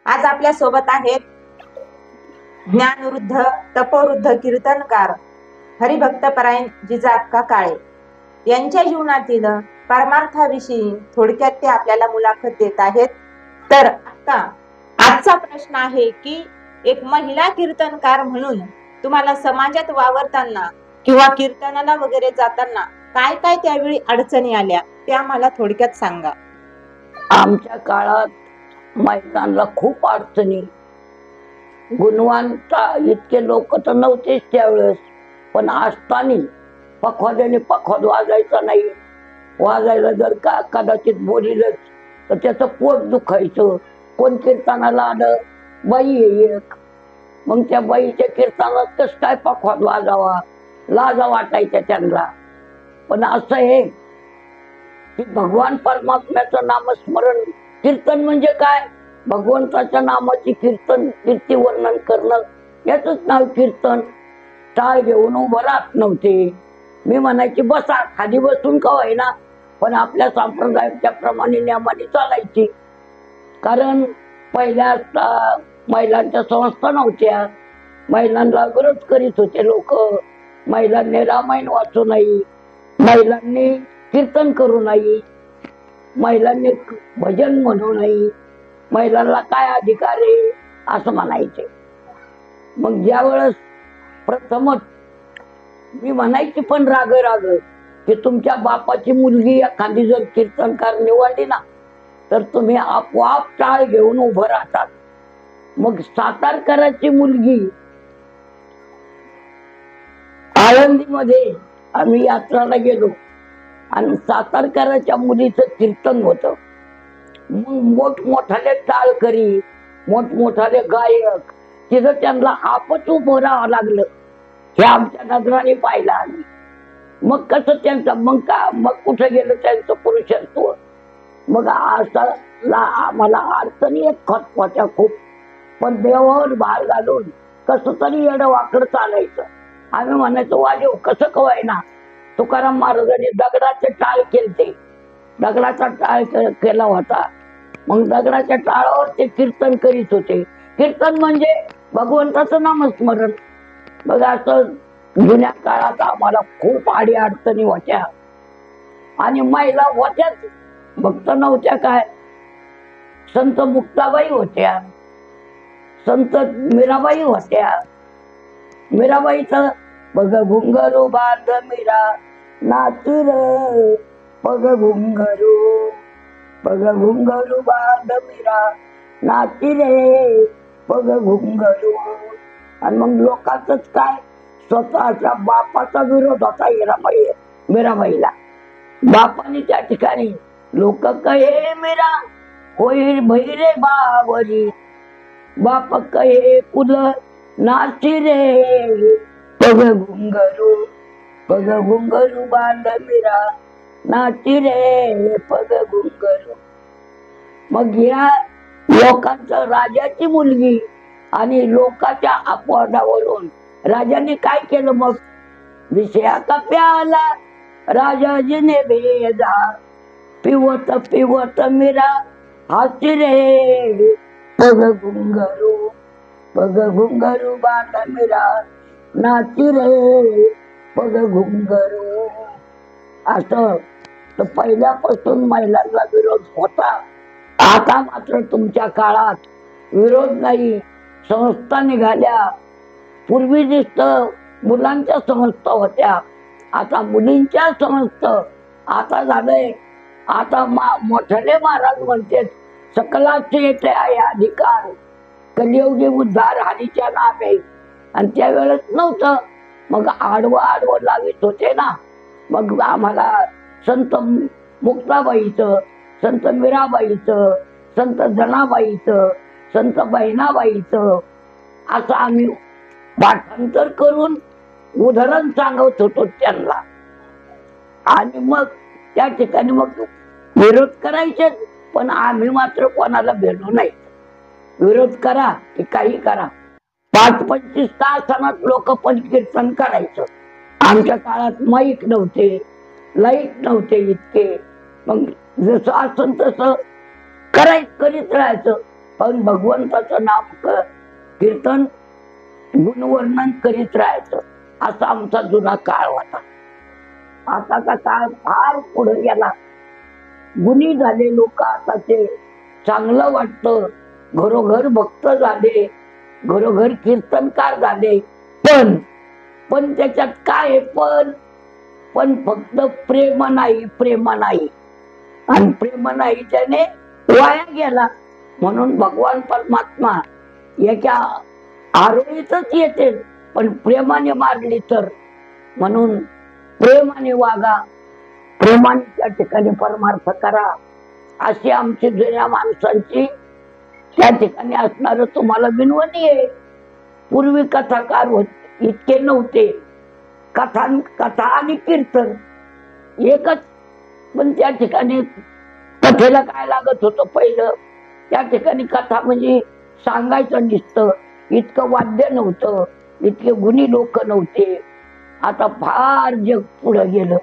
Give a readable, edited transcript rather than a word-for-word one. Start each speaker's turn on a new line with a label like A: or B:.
A: आज आपल्या सोबत आहेत ज्ञानवृद्ध तपवृद्ध कीर्तनकार हरिभक्तपरायण जिजाक्का काळे यांच्या जीवनातील परमार्थाविषयी थोडक्यात ते आपल्याला मुलाखत देत आहेत। तर आता आजचा प्रश्न आहे की एक महिला कीर्तनकार म्हणून तुम्हाला समाजात वावरताना किंवा कीर्तनाला वगैरे जाताना काय काय त्यावेळी अडचणी आल्या ते आम्हाला थोडक्यात सांगा।
B: आमच्या काळात महिलांना खूप अडचणी, गुणवंता इतके लोक तर नव्हतेच त्यावेळेस, पण असताना पखवाद्याने पखवाद वाजायचा नाही। वाजायला जर का कदाचित बोलिलंच तर त्याचं पोट दुखायचं। कोण कीर्तनाला आलं, बाई एक, मग त्या बाईच्या कीर्तनात कसं काय पखवाद वाजावा, लाजा वाटायच्या त्यांना। पण असं आहे की भगवान परमात्म्याचं नामस्मरण, कीर्तन म्हणजे काय, भगवंताच्या नामाची कीर्तन, कीर्ती वर्णन करणं, याच नाव कीर्तन। टाळ घेऊन उभं राहत नव्हते। मी म्हणायची बसा, खाली बसून का होईना, पण आपल्या संप्रदायाच्या प्रमाणे नियमाने चालायची। कारण पहिल्या महिलांच्या संस्था नव्हत्या, महिलांना विरोध करीत होते लोक। महिलांनी रामायण वाचू नये, महिलांनी कीर्तन करू नये, महिलांनी भजन म्हणू नये, महिलांना काय अधिकार आहे असं म्हणायचे। मग ज्या वेळेस प्रथमच मी म्हणायची पण राग राग की तुमच्या बापाची मुलगी एखादी जर कीर्तनकार निवडली ना तर तुम्ही आपोआप टाळ घेऊन उभं राहतात। मग सातारकराची मुलगी आळंदीमध्ये आम्ही यात्राला गेलो आणि सातारकराच्या मुलीचं कीर्तन होतं। मग मोठमोठाले टाळकरी, मोठमोठाले गायक, तिथं त्यांना आपच उभं राहावं लागलं। हे आमच्या नजराने पाहिलं आम्ही। मग कसं त्यांचं, मग कुठं गेलं त्यांचं पुरुषत्व। मग असा आम्हाला अडचणी येत होत्या खूप, पण देवावर भार घालून कसं तरी येडं वाकड चालायचं। आम्ही म्हणायचो वाजव कसं कवाय ना। तुकाराम महाराजांनी दगडाचे टाळ केलते, दगडाचा टाळ केला होता। मग दगडाच्या टाळावर ते कीर्तन करीत होते। कीर्तन म्हणजे भगवंताचं नामस्मरण। मग असं जुन्या काळात आम्हाला खूप आडी अडचणी होत्या। आणि महिला होत्याच, भक्त नव्हत्या काय, संत मुक्ताबाई होत्या, संत मीराबाई होत्या। मीराबाईचं बघ घुंगरू बांध मीरा नाचू रे, बघ घुंगरू, बघ घुंगरू बांध मीरा नाची रे, बघ घुंगरू। आणि मग लोकांच काय, स्वतःच्या बापाचा विरोध होता मीराबाईला। बापाने त्या ठिकाणी लोक कहे मीरा होईल भैरे बावरी, बाप कहे कुल नाची रे, बघ घुंगरू, बघ घुंगरू बांध मीरा नाची रे, बघ घुंगरू। मग या लोकांचं, राजाची मुलगी आणि लोकांच्या अपवादावरून राजाने काय केलं, मग विषया का प्याला राजाजीने भेदा, पिवत पिवत मीरा हाची रे, बघ घुंगरू, बघ घुंगरू बांध मीरा नाची रे, बघ घुंगरू। असं तर पहिल्यापासून महिलांना विरोध होता। आता मात्र तुमच्या काळात विरोध नाही, संस्था निघाल्या। पूर्वी नुसतं मुलांच्या संस्था होत्या, आता मुलींच्या संस्था। आता झालंय, आता मोठले महाराज म्हणतात सकलाचे येते आहे अधिकार, कलियुगी उद्धार हरीच्या नामे। आणि त्यावेळेस नव्हतं, मग आडवं आडवं लावित होते ना। मग आम्हाला संत मुक्ताबाईचं, संत मीराबाईचं, संत जनाबाईचं, संत बहिणाबाईचं असं आम्ही पाठांतर करून उदाहरण सांगत होतो त्यांना। आणि मग त्या ठिकाणी मग विरोध करायचे, पण आम्ही मात्र कोणाला भेटू नाही। विरोध करा की काही करा, 5-25 तासात लोक पण कीर्तन करायचं। आमच्या काळात माईक नव्हते, लाईट नव्हते इतके, मग जसं असं तसं करीत राहायचं। पण भगवंताचं नाम कीर्तन गुणवर्णन करीत राहायचं, असा आमचा जुना काळ होता. आताचा काळ फार पुढे गेला. गुणी झाले लोक आताचे, चांगलं वाटतं, घरोघर भक्त झाले, घरोघर कीर्तनकार झाले. पण त्याच्यात काय आहे? पण फक्त प्रेम नाही, प्रेम नाही, आणि प्रेम नाही त्याने वाया गेला. म्हणून भगवान परमात्मा एका आरोळीतच येते, पण प्रेमाने मारली तर. म्हणून प्रेमाने वागा, प्रेमाने त्या ठिकाणी परमार्थ करा, अशी आमची जुन्या माणसांची त्या ठिकाणी असणार तुम्हाला विनवणी आहे. पूर्वी कथाकार इतके नव्हते. कथा आणि कीर्तन एकच. पण त्या ठिकाणी कथेला काय लागत होतं पहिलं, त्या ठिकाणी कथा म्हणजे सांगायचं नुसतं. इतकं वाद्य नव्हतं, इतके गुणी लोक नव्हते. आता फार जग पुढे गेलं.